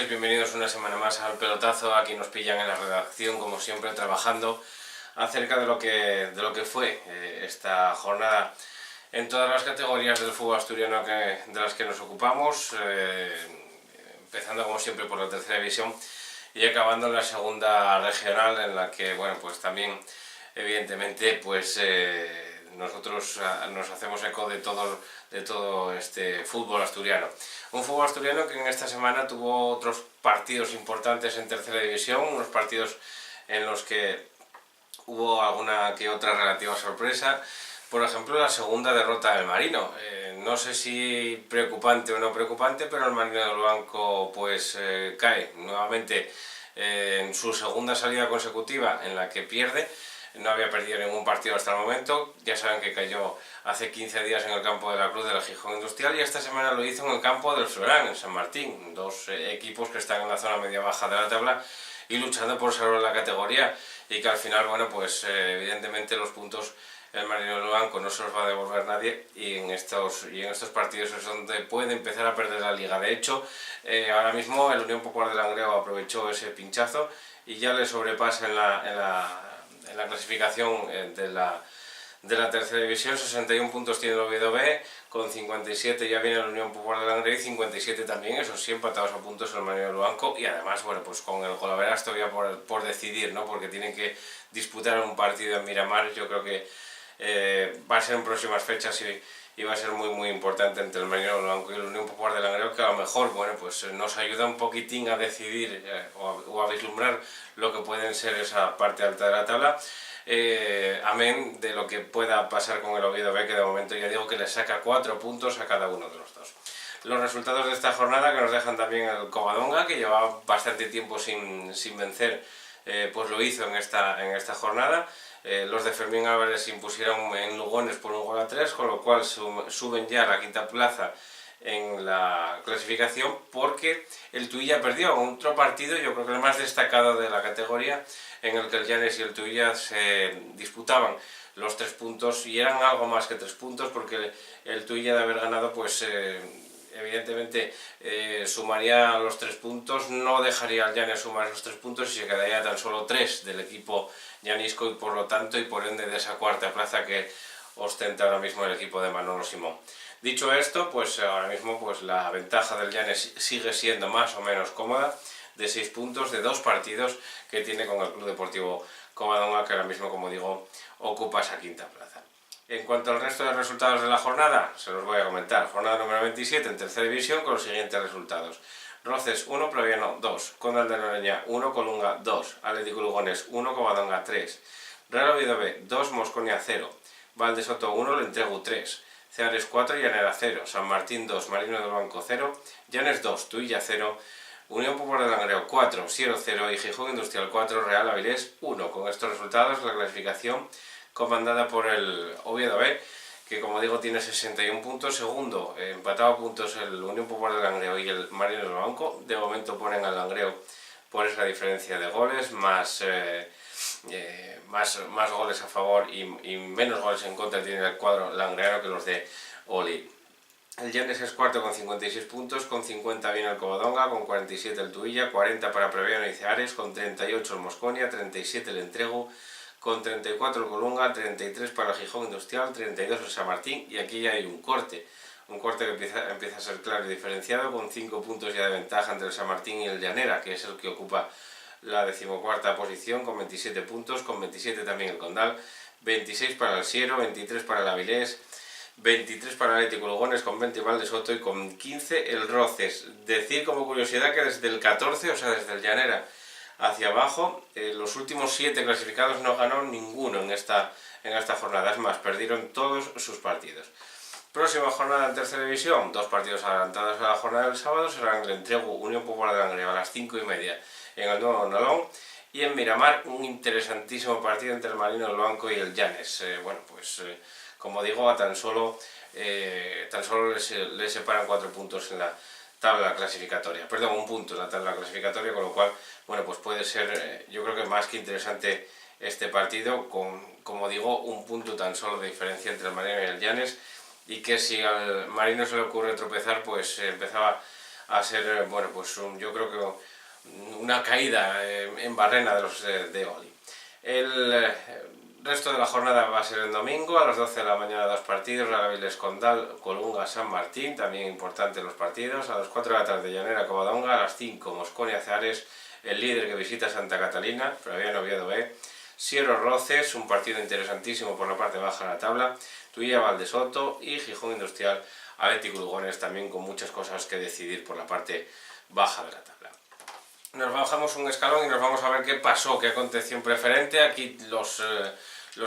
bienvenidos una semana más al Pelotazo. Aquí nos pillan en la redacción, como siempre, trabajando acerca de lo que fue esta jornada en todas las categorías del fútbol asturiano de las que nos ocupamos, empezando como siempre por la tercera división y acabando en la segunda regional, en la que, bueno, pues también evidentemente pues nosotros nos hacemos eco de todo este fútbol asturiano. Un fútbol asturiano que en esta semana tuvo otros partidos importantes en tercera división, unos partidos en los que hubo alguna que otra relativa sorpresa. Por ejemplo, la segunda derrota del Marino. No sé si preocupante o no preocupante, pero el Marino del Banco pues cae nuevamente en su segunda salida consecutiva en la que pierde. No había perdido ningún partido hasta el momento. Ya saben que cayó hace 15 días en el campo de la Cruz del Gijón Industrial y esta semana lo hizo en el campo del Florán, en San Martín. Dos equipos que están en la zona media-baja de la tabla y luchando por salvar la categoría, y que al final, bueno, pues evidentemente los puntos el Marino del Banco no se los va a devolver nadie, y en estos partidos es donde puede empezar a perder la liga. De hecho, ahora mismo el Unión Popular de Langreo aprovechó ese pinchazo y ya le sobrepasa en la clasificación de la tercera división. 61 puntos tiene el Oviedo B, con 57 ya viene la Unión Popular de Langreo y 57 también, esos sí empatados a puntos el Marino del Banco, y además, bueno, pues con el golaveras todavía por decidir, ¿no? Porque tienen que disputar un partido en Miramar. Yo creo que va a ser en próximas fechas y va a ser muy importante entre el Marino del Banco y la Unión Popular de Langreo, que a lo mejor, bueno, pues nos ayuda un poquitín a decidir o a vislumbrar lo que pueden ser esa parte alta de la tabla. Amén de lo que pueda pasar con el Oviedo B, que de momento ya digo que le saca 4 puntos a cada uno de los dos. Los resultados de esta jornada, que nos dejan también el Covadonga, que llevaba bastante tiempo sin vencer, pues lo hizo en esta jornada. Los de Fermín Álvarez se impusieron en Lugones por 1-3, con lo cual suben ya a la quinta plaza en la clasificación, porque el Tuilla perdió otro partido, yo creo que el más destacado de la categoría, en el que el Llanes y el Tuilla se disputaban los 3 puntos, y eran algo más que 3 puntos, porque el Tuilla, de haber ganado, pues evidentemente sumaría los 3 puntos, no dejaría al Llanes sumar esos 3 puntos y se quedaría tan solo 3 del equipo llanisco, y por lo tanto y por ende de esa cuarta plaza que ostenta ahora mismo el equipo de Manolo Simón. Dicho esto, pues ahora mismo pues la ventaja del Llanes sigue siendo más o menos cómoda, de 6 puntos de 2 partidos que tiene con el Club Deportivo Covadonga, que ahora mismo, como digo, ocupa esa quinta plaza. En cuanto al resto de resultados de la jornada, se los voy a comentar. Jornada número 27 en tercera división con los siguientes resultados: Roces 1, Proviano 2, Condal de Noreña 1, Colunga 2, Atlético Lugones 1, Covadonga 3, Real Oviedo B 2, Mosconia 0, Valdesoto 1, Lentregu 3, Ceares 4, Llanera 0, San Martín 2, Marino del Banco 0, Llanes 2, Tuilla 0, Unión Popular de Langreo 4, Siero 0 y Gijón Industrial 4, Real Avilés 1. Con estos resultados, la clasificación comandada por el Oviedo B, que como digo tiene 61 puntos, segundo, empatado a puntos el Unión Popular de Langreo y el Marino del Banco. De momento ponen al Langreo por esa diferencia de goles, más goles a favor y menos goles en contra tiene el cuadro langreano que los de Oli. El Llanes es cuarto con 56 puntos, con 50 viene el Covadonga, con 47 el Tuilla, 40 para Proviano y Ceares, con 38 el Mosconia, 37 el Entregu, con 34 el Colunga, 33 para el Gijón Industrial, 32 el San Martín, y aquí ya hay un corte que empieza a ser claro y diferenciado, con 5 puntos ya de ventaja entre el San Martín y el Llanera, que es el que ocupa la 14ª posición con 27 puntos, con 27 también el Condal, 26 para el Siero, 23 para el Avilés, 23 para el Atlético Lugones, con 20 Valdesoto y con 15 el Roces. Decir como curiosidad que desde el 14, o sea desde el Llanera hacia abajo, los últimos 7 clasificados no ganó ninguno en esta jornada, es más, perdieron todos sus partidos. Próxima jornada en tercera división, 2 partidos adelantados a la jornada del sábado, serán el Entregu Unión Popular de Langreo a las 5:30 en el Nuevo Nalón, y en Miramar un interesantísimo partido entre el Marino del Banco y el Llanes. Bueno, pues como digo, tan solo le separan 4 puntos en la tabla clasificatoria, perdón, 1 punto en la tabla clasificatoria, con lo cual, bueno, pues puede ser, yo creo que más que interesante este partido, con, como digo, 1 punto tan solo de diferencia entre el Marino y el Llanes, y que si al Marino se le ocurre tropezar, pues empezaba a ser, bueno, pues yo creo que una caída en barrena de los de Oli. El resto de la jornada va a ser el domingo, a las 12 de la mañana dos partidos, Real Avilés Condal, Colunga, San Martín, también importantes los partidos, a las 4 de la tarde Llanera, Covadonga, a las 5 Mosconia, Ceares, el líder que visita Santa Catalina, todavía no Oviedo B, Siero Roces, un partido interesantísimo por la parte baja de la tabla, Tuilla Valdesoto y Gijón Industrial, Atlético Lugones, también con muchas cosas que decidir por la parte baja de la tabla. Nos bajamos un escalón y nos vamos a ver qué pasó, qué aconteció en preferente. Aquí los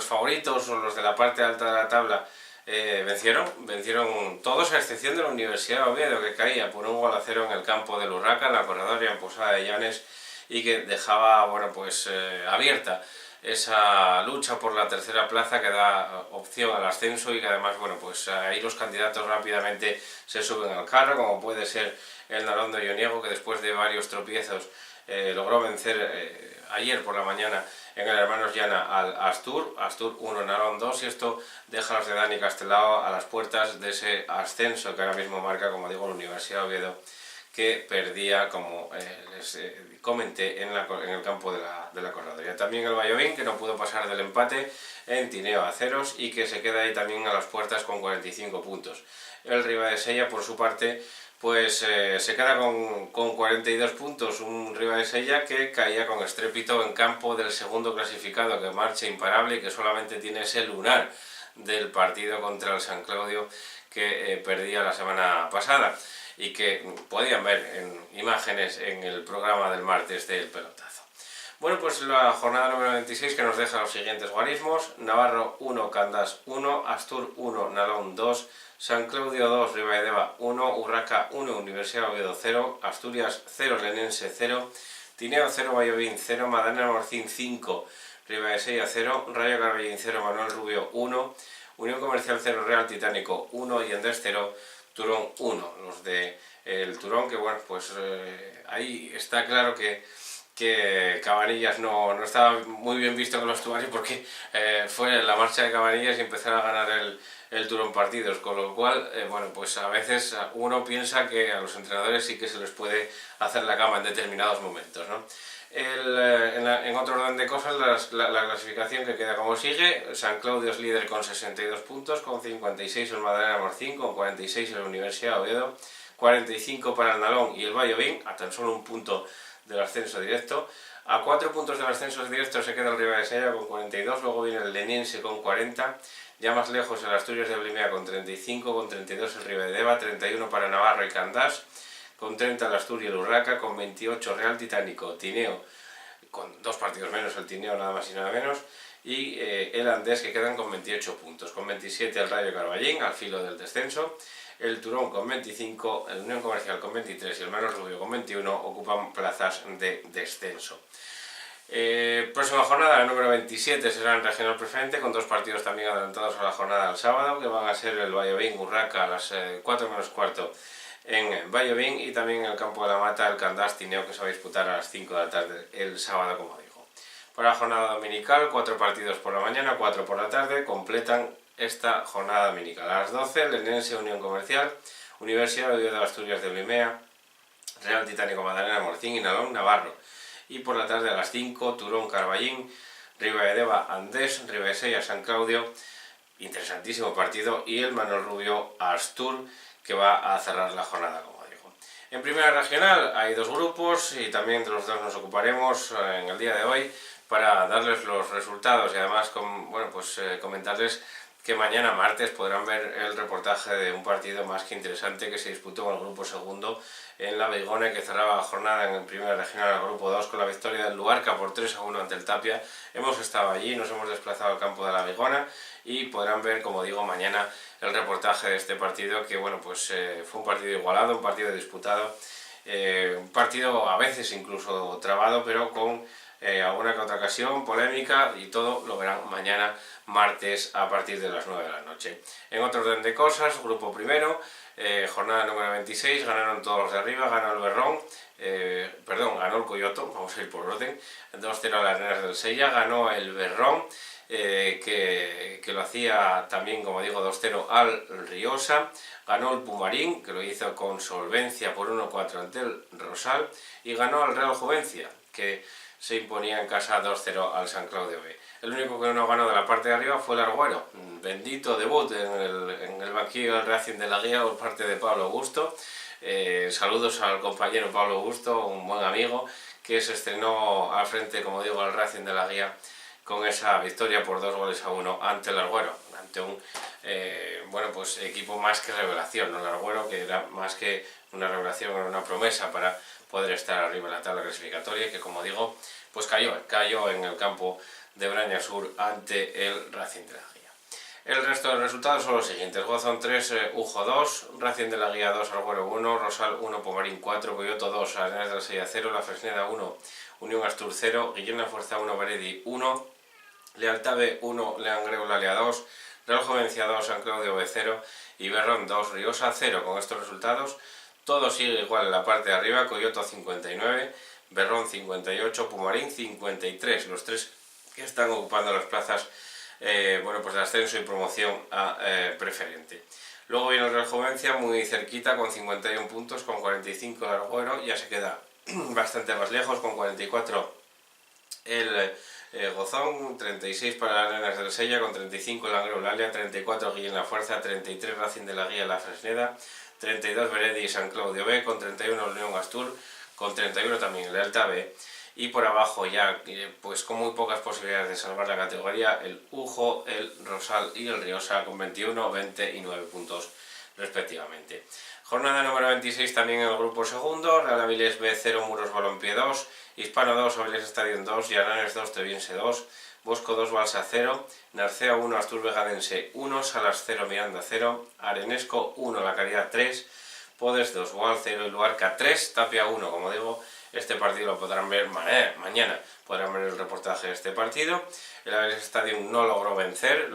favoritos o los de la parte alta de la tabla vencieron todos a excepción de la Universidad de Oviedo, que caía por 1-0 en el campo del Urraca, en la corredoria en Posada de Llanes, y que dejaba, bueno, pues abierta esa lucha por la tercera plaza que da opción al ascenso, y que además, bueno, pues ahí los candidatos rápidamente se suben al carro, como puede ser el Nalón de Ioniego, que después de varios tropiezos logró vencer ayer por la mañana en el Hermanos Llana al Astur 1, Nalón 2, y esto deja a los de Dani Castelao a las puertas de ese ascenso que ahora mismo marca, como digo, la Universidad de Oviedo, que perdía, como les comenté, en el campo de la corredoria. También el Valladolid, que no pudo pasar del empate en Tineo a ceros y que se queda ahí también a las puertas con 45 puntos. El Ribadesella, por su parte, pues se queda con 42 puntos, un Ribadesella que caía con estrépito en campo del segundo clasificado, que marcha imparable y que solamente tiene ese lunar del partido contra el San Claudio que perdía la semana pasada, y que podían ver en imágenes en el programa del martes del pelotazo. Bueno, pues la jornada número 26, que nos deja los siguientes guarismos: Navarro 1, Candás 1, Astur 1, Nalón 2, San Claudio 2, Ribaideva 1, Urraca 1, Universidad de Oviedo 0, Asturias 0, Lenense 0, Tineo 0, Valladolid 0, Madalena Morcín 5, Ribadesella 0, Rayo Carballín 0, Manuel Rubio 1, Unión Comercial 0, Real Titánico 1 y Endés 0, Turón 1. Los de el Turón, que bueno, pues ahí está claro que Cabanillas no estaba muy bien visto en los vestuario, porque fue la marcha de Cabanillas y empezar a ganar el Turón partidos, con lo cual, bueno, pues a veces uno piensa que a los entrenadores sí que se les puede hacer la cama en determinados momentos, ¿no? En otro orden de cosas, la clasificación, que queda como sigue: San Claudio es líder con 62 puntos, con 56 el Madalena Morcín, con 46 el Universidad de Oviedo, 45 para el Nalón y el Valladolid, a tan solo un punto del ascenso directo. A 4 puntos del ascenso directo se queda el Ribadesella con 42, luego viene el Leniense con 40, ya más lejos el Asturias de Blimea con 35, con 32 el Ribaideva, 31 para Navarro y Candás, con 30 el Asturias y el Urraca, con 28 Real Titánico, Tineo, con 2 partidos menos el Tineo, nada más y nada menos, y el Andés, que quedan con 28 puntos, con 27 el Rayo Carballín, al filo del descenso, el Turón con 25, el Unión Comercial con 23 y el Manuel Rubio con 21 ocupan plazas de descenso. Próxima jornada, la número 27, será en regional preferente, con 2 partidos también adelantados a la jornada del sábado, que van a ser el Valladolid Urraca a las 4 menos cuarto en Valladolid, y también en el campo de la Mata el Candás Tineo, que se va a disputar a las 5 de la tarde el sábado, como digo. Para la jornada dominical, 4 partidos por la mañana, 4 por la tarde, completan esta jornada dominical. A las 12, Lenense Unión Comercial, Universidad de Oviedo de Asturias de Blimea, Real Titánico Madalena Morcín y Nalón Navarro. Y por la tarde a las 5, Turón Carballín, Ribaideva Andés, Ribadesella San Claudio, interesantísimo partido, y el Manuel Rubio Astur, que va a cerrar la jornada, como digo. En primera regional hay 2 grupos y también de los 2 nos ocuparemos en el día de hoy, para darles los resultados y además comentarles que mañana martes podrán ver el reportaje de un partido más que interesante que se disputó en el grupo segundo en la Beigona, que cerraba la jornada en el primer regional, el grupo 2, con la victoria del Luarca por 3-1 ante el Tapia. Hemos estado allí, nos hemos desplazado al campo de la Beigona y podrán ver, como digo, mañana el reportaje de este partido, que bueno, pues fue un partido igualado, un partido disputado, un partido a veces incluso trabado, pero con alguna que otra ocasión, polémica, y todo lo verán mañana martes a partir de las 9 de la noche. En otro orden de cosas, grupo primero, jornada número 26, ganaron todos los de arriba, ganó el Berrón, ganó el Coyoto, vamos a ir por orden, 2-0 a las Arenas del Sella, ganó el Berrón, que lo hacía también, como digo, 2-0 al Riosa. Ganó el Pumarín, que lo hizo con solvencia por 1-4 ante el Rosal, y ganó al Real Juvencia, que se imponía en casa 2-0 al San Claudio B. El único que no ganó de la parte de arriba fue el Argüero. Bendito debut en el banquillo del Racing de la Guía por parte de Pablo Augusto. Saludos al compañero Pablo Augusto, un buen amigo, que se estrenó al frente, como digo, al Racing de la Guía con esa victoria por 2-1 ante el Argüero, ante un pues equipo más que revelación, ¿no? El Argüero, que era más que una revelación, era una promesa para poder estar arriba en la tabla clasificatoria, que, como digo, pues cayó en el campo de Braña Sur ante el Racing de la Guía. El resto de resultados son los siguientes: Gozón 3, Ujo 2, Racing de la Guía 2, Argüero 1, Rosal 1, Pomarín 4, Coyoto 2, Arenas de la Sella 0, La Fresneda 1, Unión Astur 0, Guillena Fuerza 1, Beredi 1, Lealtad B 1, Leangreu Lalia 2, Real Jovencia 2, San Claudio B 0 y Berrón 2, Riosa 0. Con estos resultados todo sigue igual en la parte de arriba: Coyoto 59, Berrón 58, Pumarín 53, los tres que están ocupando las plazas pues de ascenso y promoción a preferente. Luego viene el Real Jovencia muy cerquita con 51 puntos, con 45 el Argüero, ya se queda bastante más lejos, con 44 el Gozón, 36 para las Arenas del Sella, con 35 el Langreo Lalia, 34 Guillén La Fuerza, 33 Racing de la Guía La Fresneda, 32 Beredi y San Claudio B, con 31 Unión Astur, con 31 también el Lealtad B, y por abajo ya pues con muy pocas posibilidades de salvar la categoría, el Ujo, el Rosal y el Riosa, con 21, 20 y 9 puntos respectivamente. Jornada número 26 también en el grupo segundo: Real Avilés B 0, Muros Balompié 2, Hispano 2, Avilés Stadium 2, Llaranes 2, Treviense 2, Bosco 2, Balsa 0, Narcea 1, Astur Vegadense 1, Salas 0, Miranda 0, Arenesco 1, La Caridad 3, Podes 2, Boal 0 y Luarca 3, Tapia 1. Como digo, este partido lo podrán ver mañana, podrán ver el reportaje de este partido. El Avilés Stadium no logró vencer,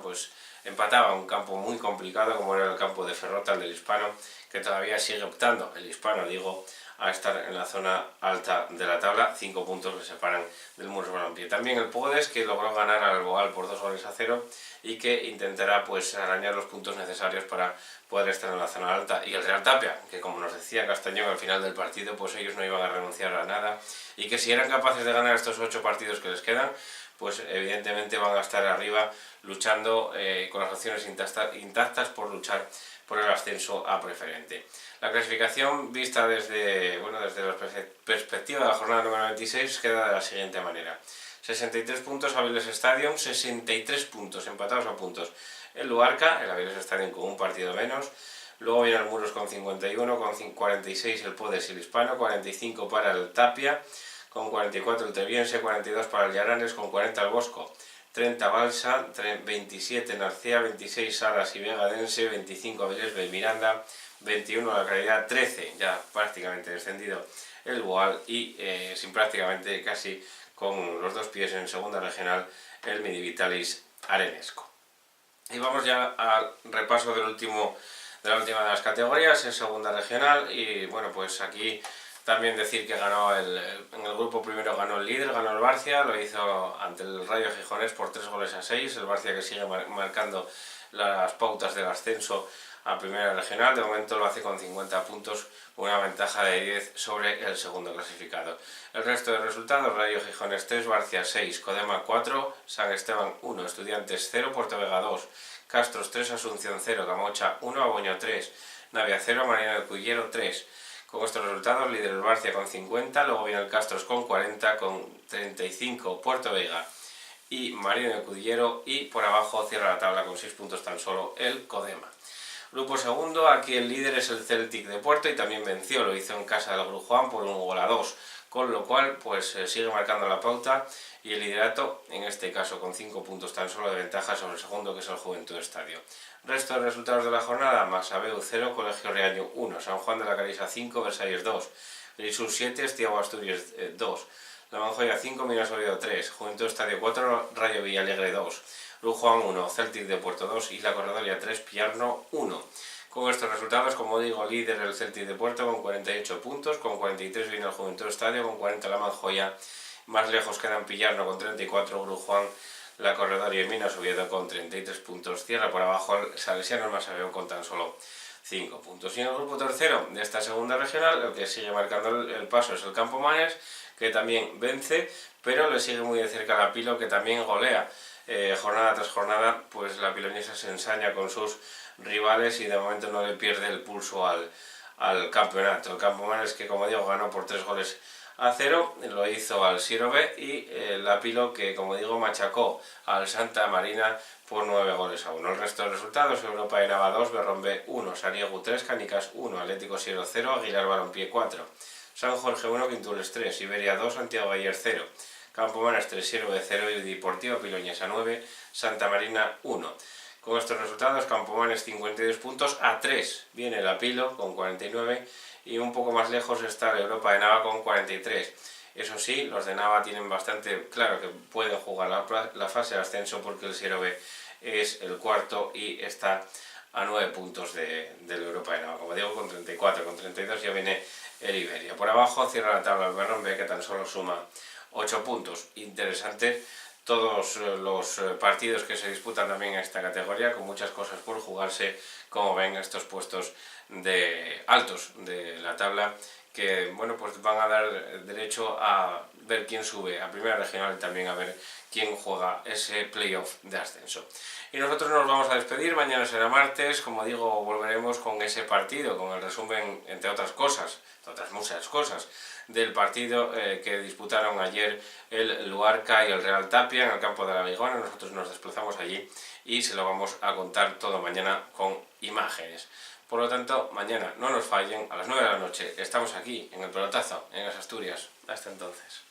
pues empataba un campo muy complicado como era el campo de Ferrota, el del Hispano, que todavía sigue optando, el Hispano digo, a estar en la zona alta de la tabla. 5 puntos le separan del Muros Balompié. También el Podes, que logró ganar al Boal por 2-0 y que intentará pues arañar los puntos necesarios para poder estar en la zona alta. Y el Real Tapia, que como nos decía Castañón al final del partido, pues ellos no iban a renunciar a nada, y que si eran capaces de ganar estos 8 partidos que les quedan, pues evidentemente van a estar arriba luchando con las opciones intactas por luchar por el ascenso a preferente. La clasificación vista desde la perspectiva de la jornada número 26 queda de la siguiente manera: 63 puntos Avilés Stadium, 63 puntos empatados a puntos el Luarca, el Avilés Stadium con un partido menos. Luego viene el Muros con 51, con 46 el Podes y el Hispano, 45 para el Tapia, con 44 el Treviense, 42 para el Llaranes, con 40 el Bosco, 30 Balsa, 27 Narcea, 26 Salas y Vegadense, 25 Avilés B y Miranda, 21 La Caridad, 13 ya prácticamente descendido el Boal y sin prácticamente casi con los 2 pies en segunda regional el Midivitalis Arenesco. Y vamos ya al repaso de la última de las categorías en segunda regional. Y bueno, pues aquí también decir que ganó en el grupo primero ganó el líder, ganó el Barcia, lo hizo ante el Rayo Gijonés por 3-6, el Barcia que sigue marcando las pautas del ascenso a primera regional. De momento lo hace con 50 puntos, con una ventaja de 10 sobre el segundo clasificado. El resto de resultados: Rayo Gijones 3, Barcia 6, Codema 4, San Esteban 1, Estudiantes 0, Puerto Vega 2, Castros 3, Asunción 0, Camocha 1, Aboño 3, Navia 0, Marina del Cuyero 3. Con estos resultados, líder el Barcia con 50, luego viene el Castros con 40, con 35 Puerto Vega y Marina del Cudillero, y por abajo cierra la tabla con 6 puntos tan solo el Codema. Grupo segundo, aquí el líder es el Celtic de Puerto y también venció, lo hizo en casa del Grujuan por 1-2, con lo cual pues sigue marcando la pauta y el liderato, en este caso con 5 puntos tan solo de ventaja sobre el segundo, que es el Juventud Estadio. Resto de resultados de la jornada: Masabeu 0, Colegio Reaño 1, San Juan de la Carisa 5, Versalles 2, Grisur 7, Estiago Asturias 2, La Manjoya 5, Minas Oviedo 3, Juventud Estadio 4, Rayo Villalegre 2, Grujuan 1, Celtic de Puerto 2 y La Corredoria 3, Piarno 1. Con estos resultados, como digo, líder el Celtic de Puerto con 48 puntos, con 43 viene el Juventud Estadio, con 40 La Manjoya Más lejos quedan Pillarno con 34, Grujuan, La Corredoria y Minas Oviedo con 33 puntos. Cierra por abajo el Salesianos Masaveu con tan solo 5 puntos. Y en el grupo tercero de esta segunda regional, el que sigue marcando el paso es el Campomanes, que también vence, pero le sigue muy de cerca la Pilo, que también golea. Jornada tras jornada, pues la piloñesa se ensaña con sus rivales y de momento no le pierde el pulso al campeonato. El Campomanes, que como digo ganó por 3-0, lo hizo al Sirobe, y la Pilo, que como digo machacó al Santa Marina por 9-1. El resto de resultados: Europa de Nava 2, Berrón B 1, Sariegu 3, Canicas 1, Atlético Siero 0, Aguilar Balompié 4, San Jorge 1, Quintules 3, Iberia 2, Santiago Bayer 0, Campomanes 3, Sirobe 0 y Deportiva Piloñesa 9, Santa Marina 1. Con estos resultados, Campomanes 52 puntos, a 3 viene la Pilo con 49 y un poco más lejos está la Europa de Nava con 43. Eso sí, los de Nava tienen bastante claro que pueden jugar la fase de ascenso, porque el Sirobe es el cuarto y está a 9 puntos de la Europa de Nava. Como digo, con 34, con 32 ya viene el Iberia. Por abajo cierra la tabla el Berrón B, que tan solo suma 8 puntos. Interesante todos los partidos que se disputan también en esta categoría, con muchas cosas por jugarse, como ven, estos puestos de altos de la tabla, que bueno, pues van a dar derecho a ver quién sube a primera regional y también a ver quién juega ese playoff de ascenso. Y nosotros nos vamos a despedir. Mañana será martes, como digo, volveremos con ese partido, con el resumen, entre otras cosas, entre otras muchas cosas, del partido que disputaron ayer el Luarca y el Real Tapia en el campo de la Vigona. Nosotros nos desplazamos allí y se lo vamos a contar todo mañana con imágenes. Por lo tanto, mañana no nos fallen, a las 9 de la noche estamos aquí en el Pelotazo, en las Asturias. Hasta entonces.